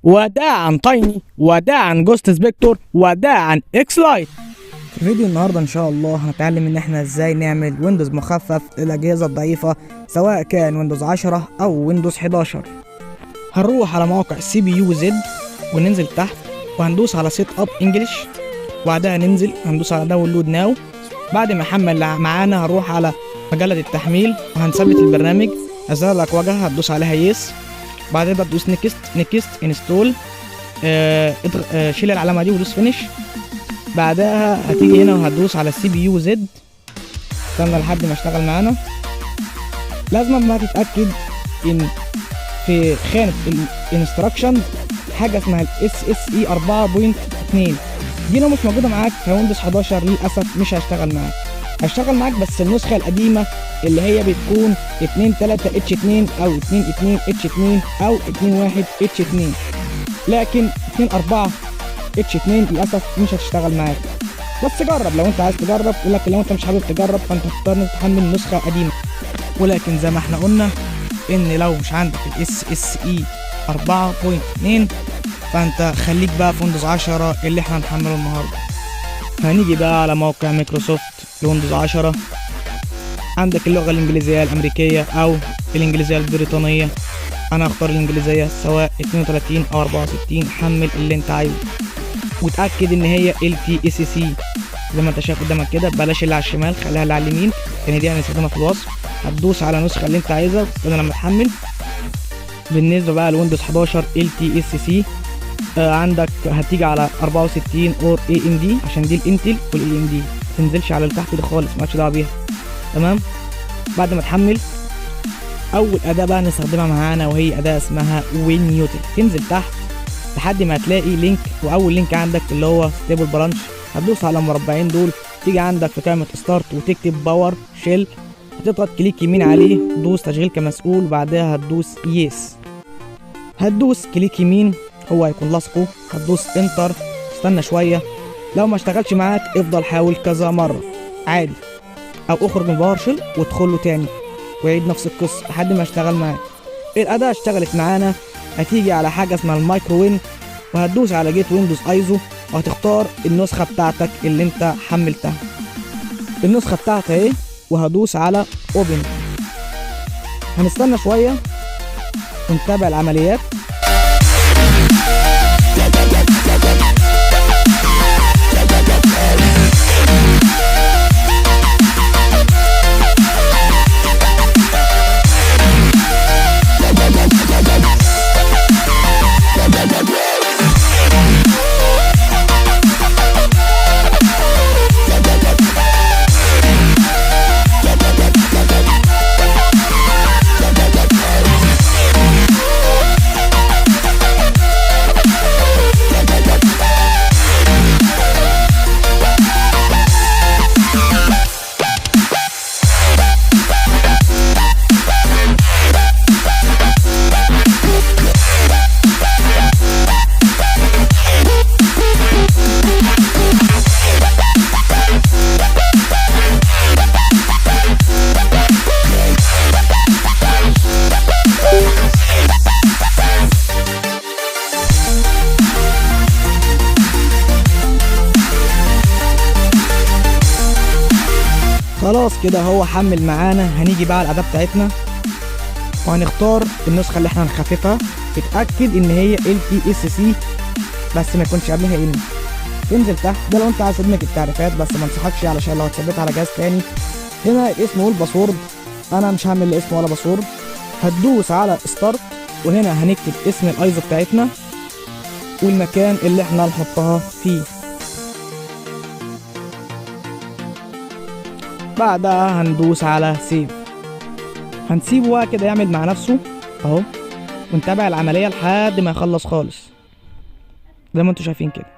وداعا تايني، وداعا جوست سبيكتور، وداعا اكس لايت. في فيديو النهارده ان شاء الله هنتعلم ان احنا ازاي نعمل ويندوز مخفف للاجهزه الضعيفه، سواء كان ويندوز 10 او ويندوز 11. هنروح على موقع CPUZ وننزل تحت وهندوس على سيت اب انجلش، وبعدها ننزل هندوس على داونلود ناو. بعد ما يحمل معانا هنروح على مجله التحميل وهنثبت البرنامج. هظهر لك واجهه هتدوس عليها يس، بعدين تدوس نيكست انستول، شيل العلامه دي ودوس فينيش. بعدها هتيجي هنا وهتدوس على CPUZ. استنى لحد ما اشتغل معانا. لازم ما تتاكد ان في خانه الانستراكشن حاجه اسمها SSE 4.2 دي لو مش موجوده معاك في ويندوز 11 للاسف مش هيشتغل معاك. هيشتغل معاك بس النسخه القديمه اللي هي بتكون 2.3H2 او 2.2H2 او 2.1H2، لكن 2.4H2 للاسف مش هتشتغل معاك. بس جرب لو انت عايز تجرب، ولكن لو انت مش حابب تجرب فانت هتضطر تحمل نسخه قديمه. ولكن زي ما احنا قلنا ان لو مش عندك SSE 4.2 فانت خليك بقى في ويندوز 10 اللي احنا هنحمله النهارده. هنيجي بقى على موقع مايكروسوفت لويندوز 10. عندك اللغه الانجليزيه الامريكيه او الانجليزيه البريطانيه. انا هختار الانجليزيه سواء 32 او 64. حمل اللي انت عايزه وتاكد ان هي LTSC زي ما انت شايف قدامك كده. بلاش اللي على الشمال، خليها اللي على اليمين لان دي هنستخدمها في الوصف. هتدوس على النسخه اللي انت عايزها وتستنى لما تحمل. بالنسبه بقى لويندوز 11 LTSC عندك هتيجي على 64 اور AMD عشان دي الانتل والAMD، متنزلش على اللي تحت دي خالص، مالكش دعوه بيها. تمام. بعد ما تحمل اول اداه بقى نستخدمها معانا وهي اداه اسمها وينيوتل. تنزل تحت لحد ما هتلاقي لينك، واول لينك عندك اللي هو ستيبل برانش. هتدوس على المربعين دول، تيجي عندك في كلمه ستارت وتكتب باور شيل، هتضغط كليك يمين عليه، دوس تشغيل كمسؤول، بعدها هتدوس يس. هتدوس كليك يمين هو هيكون لاصقه، هتدوس انتر، استنى شويه. لو ما اشتغلش معاك افضل حاول كذا مره عادي، او اخرج من باور شيل وادخله تاني وعيد نفس القصه لحد ما اشتغل معاك. الاداه اشتغلت معانا. هتيجي على حاجه اسمها المايكرووين وهتدوس على جيت ويندوز ايزو وهتختار النسخه بتاعتك اللي انت حملتها. النسخه بتاعتها ايه، وهدوس على اوبن. هنستنى شويه ونتابع العمليات. خلاص كده هو حمل معانا. هنيجي بقى على الاداه بتاعتنا وهنختار النسخه اللي احنا هنخففها. اتاكد ان هي LTSC بس ما يكونش قبلها ان. تنزل تحت، ده لو انت عايز تدمج التعريفات بس ما انصحكش علشان لو هتثبتها على جهاز تاني. هنا الاسم والباسورد، انا مش هعمل لا اسم ولا باسورد. هتدوس على ستارت وهنا هنكتب اسم الايزو بتاعتنا والمكان اللي احنا هنحطها فيه. بعدها هندوس على سيف. هنسيبه بقى كده يعمل مع نفسه اهو، ونتابع العمليه لحد ما يخلص خالص زي ما انتوا شايفين كده.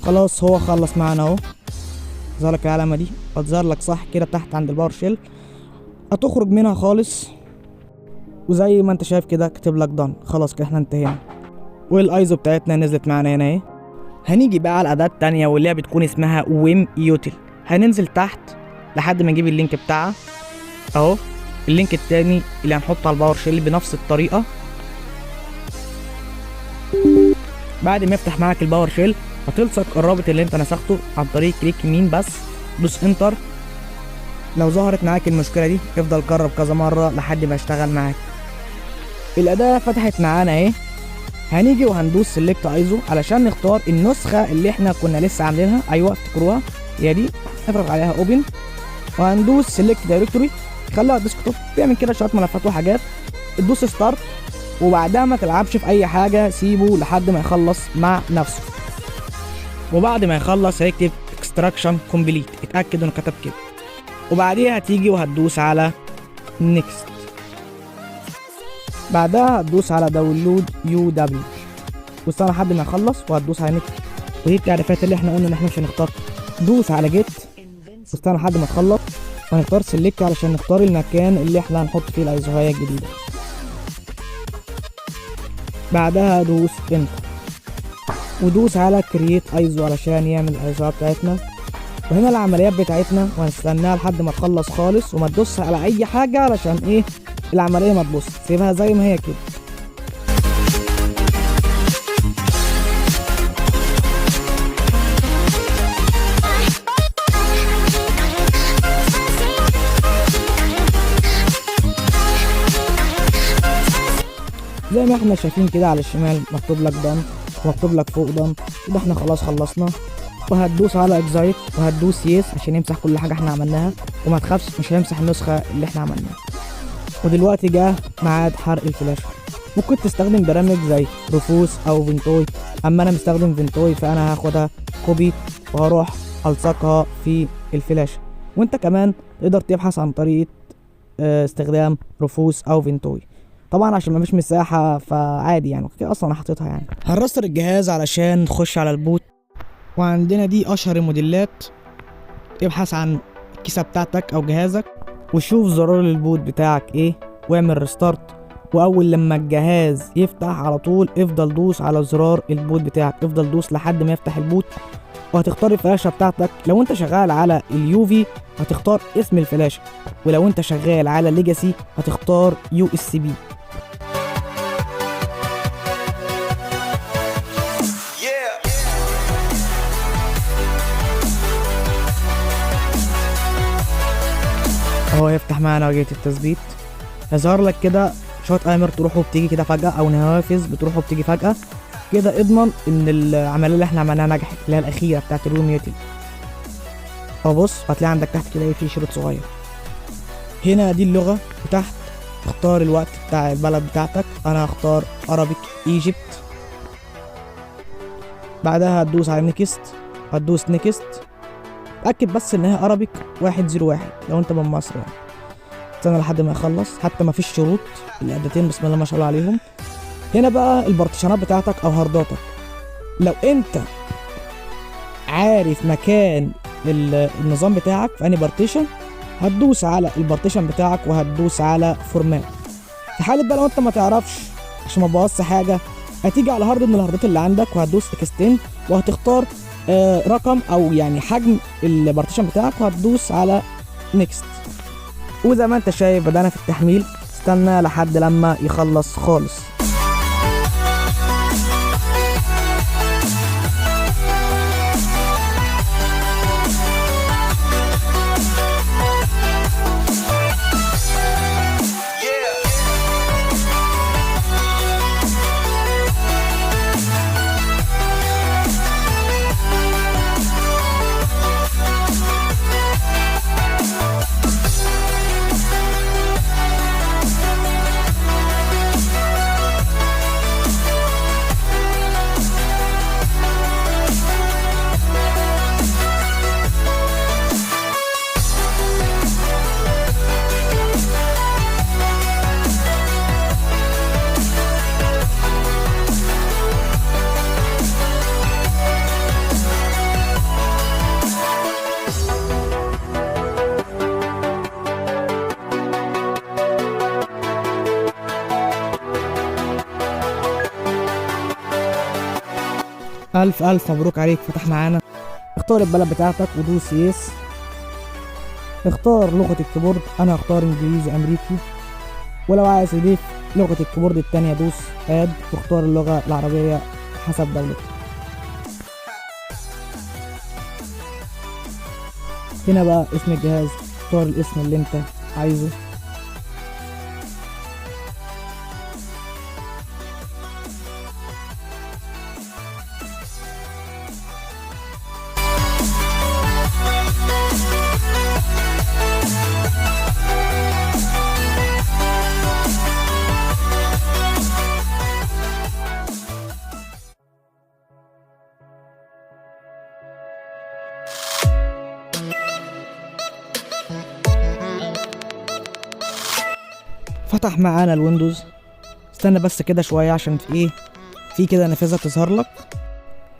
خلاص هو خلص معانا اهو. ظهر لك العلامه دي هتظهر لك صح كده تحت عند الباور شيل، هتخرج منها خالص وزي ما انت شايف كده كاتب لك دان. خلاص كده احنا انتهينا والايزو بتاعتنا نزلت معانا هنا اهي. هنيجي بقى على الاداه التانيه واللي هي بتكون اسمها ويم يوتل. هننزل تحت لحد ما نجيب اللينك بتاعها اهو. اللينك التاني اللي هنحطه على الباور شيل بنفس الطريقه. بعد ما يفتح معاك الباور شيل هتلصق الرابط اللي انت نسخته عن طريق كليك يمين بس، دوس انتر. لو ظهرت معاك المشكله دي افضل جرب كذا مره لحد ما يشتغل معاك. الاداه فتحت معانا اهي. هنيجي وهندوس سيلكت ايزو علشان نختار النسخه اللي احنا كنا لسه عاملينها. ايوه افتكروها هي دي، نضغط عليها اوبن وهندوس سيلكت دايركتوري، خليها ديسكتوب. بيعمل كده شويه ملفات وحاجات. تدوس ستارت وبعدها ما تلعبش في اي حاجه، سيبه لحد ما يخلص مع نفسه. وبعد ما يخلص هيكتب اكستراكشن كومبليت، اتاكد انه كتب كده. وبعديها هتيجي وهتدوس على نيكست. بعدها هتدوس على داونلود يو دبليو واستنى لحد ما يخلص وهتدوس على نيكست. ودي التعريفات اللي احنا قلنا ان احنا مش هنختار. دوس على جيت واستنى لحد ما تخلص وهنختار سيلكت علشان نختار المكان اللي احنا هنحط فيه الايزوهايه الجديده. بعدها دوس انتر ودوس على كرييت ايزو علشان يعمل الايزوهات بتاعتنا. وهنا العمليات بتاعتنا وهنستناها لحد ما تخلص خالص وما تدوس على اي حاجه علشان ايه العمليه ما تبص، سيبها زي ما هي كده. زي ما احنا شايفين كده على الشمال مكتوب لك دان ومكتوب لك فوق دان. يبقى احنا خلاص خلصنا. وهتدوس على اكزايت وهتدوس يس عشان يمسح كل حاجه احنا عملناها، وما تخافش مش هيمسح النسخه اللي احنا عملناها. ودلوقتي جه ميعاد حرق الفلاشه. ممكن تستخدم برامج زي رفوس او فينتوي، اما انا مستخدم فينتوي فانا هاخدها كوبي وهروح الصقها في الفلاشه. وانت كمان تقدر تبحث عن طريقه استخدام رفوس او فينتوي. طبعا عشان مفيش مساحه فعادي يعني كده اصلا انا حاططها يعني. هنرستر الجهاز علشان نخش على البوت. وعندنا دي اشهر الموديلات. ابحث عن الكيسه بتاعتك او جهازك وشوف زرار البوت بتاعك ايه واعمل ريستارت. واول لما الجهاز يفتح على طول افضل دوس على زرار البوت بتاعك، افضل دوس لحد ما يفتح البوت. وهتختار الفلاشه بتاعتك. لو انت شغال على اليوفي هتختار اسم الفلاشه، ولو انت شغال على ليجاسي هتختار يو اس بي. اهو يفتح معانا واجهة التثبيت. هيظهر لك كده شوية اوامر تروح وبتيجي كده فجأة او نوافذ بتروح وبتيجي فجأة كده. اضمن ان العملية اللي احنا عملناها نجحت اللي هي الاخيرة بتاعت الويم يوتل. اهو بص هتلاقي عندك تحت كده في شريط صغير. هنا دي اللغة وتحت تختار الوقت بتاع البلد بتاعتك. انا هختار ارابيك ايجيبت. بعدها هتدوس على نيكست، هتدوس نيكست. اتأكد بس ان هي ارابيك 101 لو انت من مصر يعني. استنى لحد ما يخلص حتى ما فيش شروط. الاداتين بسم الله ما شاء الله عليهم. هنا بقى البارتيشنات بتاعتك او هارداتك. لو انت عارف مكان النظام بتاعك في انهي بارتيشن هتدوس على البارتيشن بتاعك وهتدوس على فورمات. في حالة بقى لو انت ما تعرفش عشان ما تبوظش حاجة هتيجي على هارد من الهاردات اللي عندك وهتدوس اكستند وهتختار رقم او يعني حجم البارتيشن بتاعك وهتدوس على نيكست. وزي ما انت شايف بدأنا في التحميل. استنى لحد لما يخلص خالص. الف الف مبروك عليك، فتح معانا. اختار البلد بتاعتك ودوس يس. اختار لغة الكيبورد، انا هختار انجليزي امريكي. ولو عايز تضيف لغة الكيبورد التانية دوس اد، واختار اللغة العربية حسب دولتك. هنا بقى اسم الجهاز، اختار الاسم اللي انت عايزه. فتح معانا الويندوز. استنى بس كده شوية عشان في كده نافذة تظهر لك،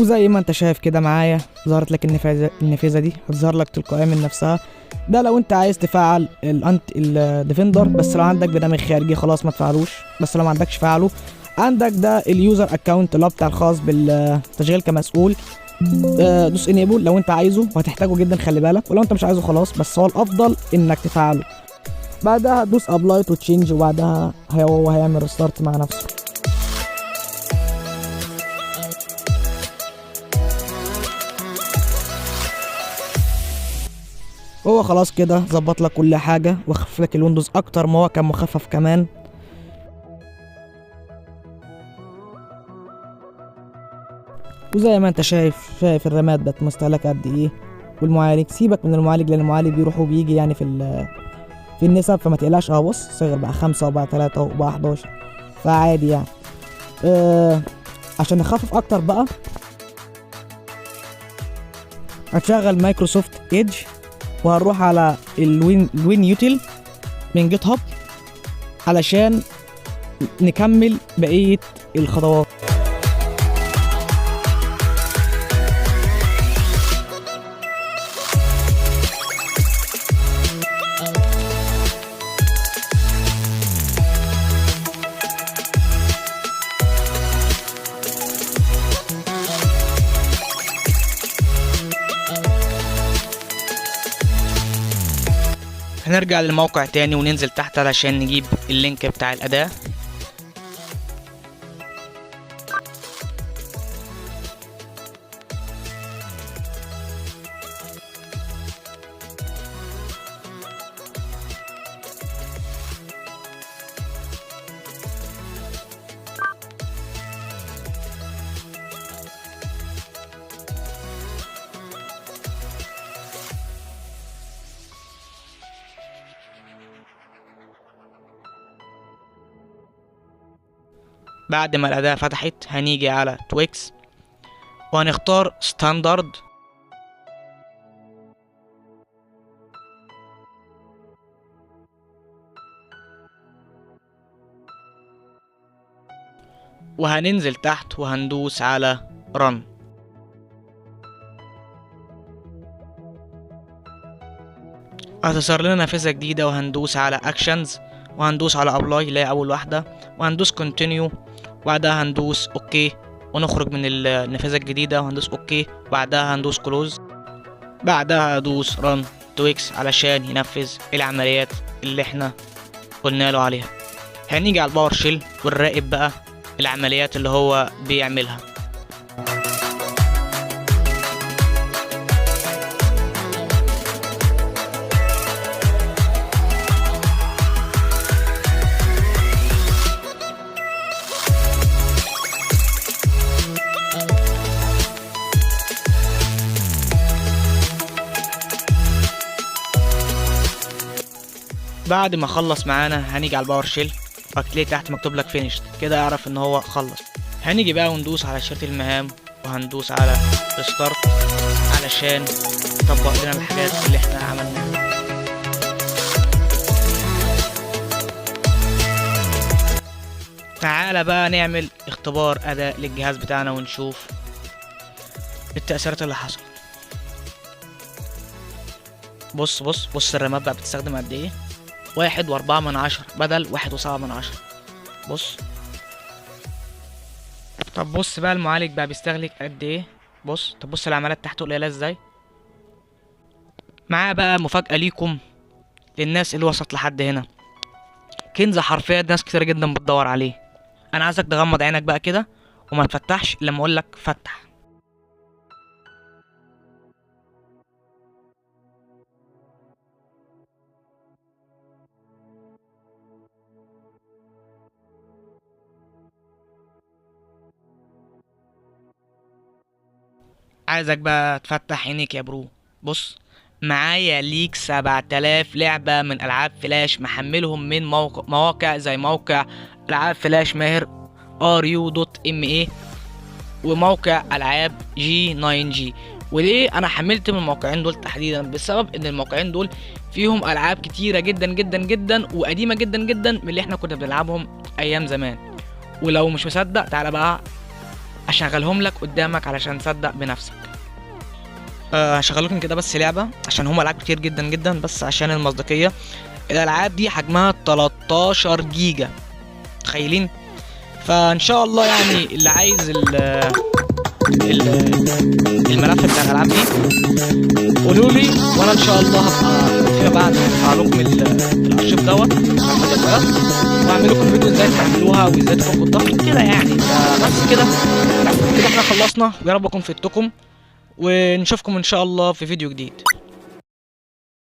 وزي ما انت شايف كده معايا ظهرت لك النافذة دي هتظهر لك تلقائيا من نفسها. ده لو انت عايز تفعل الديفندر، بس لو عندك برنامج خارجي خلاص ما تفعلوش، بس لو ما عندكش فعله. عندك ده اليوزر اكونت اللي هو بتاع الخاص بالتشغيل كمسؤول، دوس انيبل لو انت عايزه، وهتحتاجه جدا خلي بالك، ولو انت مش عايزه خلاص، بس هو الافضل انك تفعله. بعدها دوس ابلاي تو تشينج، وبعدها هو هيعمل ريستارت مع نفسه. هو خلاص كده ظبط لك كل حاجه وخفف لك الويندوز اكتر ما هو كان مخفف كمان. وزي ما انت شايف الرامات بقت مستهلكه قد ايه، والمعالج سيبك من المعالج لان المعالج بيروح وبيجي يعني في النسب، فما تقلقش. بص صغر بقى 5 وبقى 3 وبقى 11، فعادي يعني. عشان نخفف اكتر بقى هتشغل مايكروسوفت ايدج، وهنروح على الوين يوتيل من جيت هاب علشان نكمل بقية الخطوات. هنرجع للموقع تاني وننزل تحت علشان نجيب اللينك بتاع الأداة. بعد ما الأداة فتحت هنيجي على تويكس وهنختار ستاندرد، وهننزل تحت وهندوس على رن. هتظهر لنا نافذة جديدة وهندوس على اكشنز، وهندوس على ابلاي اللي هي اول واحدة، وهندوس كونتينيو، وبعدها هندوس اوكي ونخرج من النافذة الجديدة وهندوس اوكي، بعدها هندوس كلوز، بعدها هدوس رن تويكس علشان ينفذ العمليات اللي احنا قلنا له عليها. هنيجي على الباور شيل ونراقب بقى العمليات اللي هو بيعملها. بعد ما خلص معانا هنيجي على الباور شيل، هتلاقي تحت مكتوب لك فينيشد كده، اعرف ان هو خلص. هنيجي بقى وندوس على شريط المهام وهندوس على ريستارت علشان يطبق لنا الحاجات اللي احنا عملناها. تعالى بقى نعمل اختبار اداء للجهاز بتاعنا ونشوف التأثيرات اللي حصلت. بص الرامات بقى بتستخدم قد ايه، 1.4 بدل 1.7. بص طب بص بقى المعالج بقى بيستهلك قد ايه. بص، طب بص العملات تحته قليله ازاي. معاه بقى مفاجاه ليكم للناس اللي وصلت لحد هنا، كنز حرفيا ناس كتير جدا بتدور عليه. انا عايزك تغمض عينك بقى كده وما تفتحش لما اقول لك فتح. عايزك بقى تفتح عينيك يا برو. بص، معايا ليك 7000 لعبة من ألعاب فلاش محملهم من مواقع زي موقع ألعاب فلاش ماهر ru.ma وموقع ألعاب G9G. وليه أنا حملت من الموقعين دول تحديدا؟ بسبب إن الموقعين دول فيهم ألعاب كتيرة جدا جدا جدا وقديمة جدا جدا من اللي احنا كنا بنلعبهم أيام زمان. ولو مش مصدق تعالى بقى أشغلهم لك قدامك علشان تصدق بنفسك. هشغل لكم كده بس لعبه عشان هم العاب كتير جدا جدا، بس عشان المصداقيه. الالعاب دي حجمها 13 جيجا، متخيلين؟ فان شاء الله يعني اللي عايز الملف بتاع الالعاب دي قولوا لي، وانا ان شاء الله هبقى فيما بعد هرفع لكم الارشيف دوت واعمل لكم فيديو ازاي تعملوها وازاي تفكوا الضغط كده يعني. فبس كده احنا خلصنا، ويا رب اكون فدتكم، ونشوفكم ان شاء الله في فيديو جديد.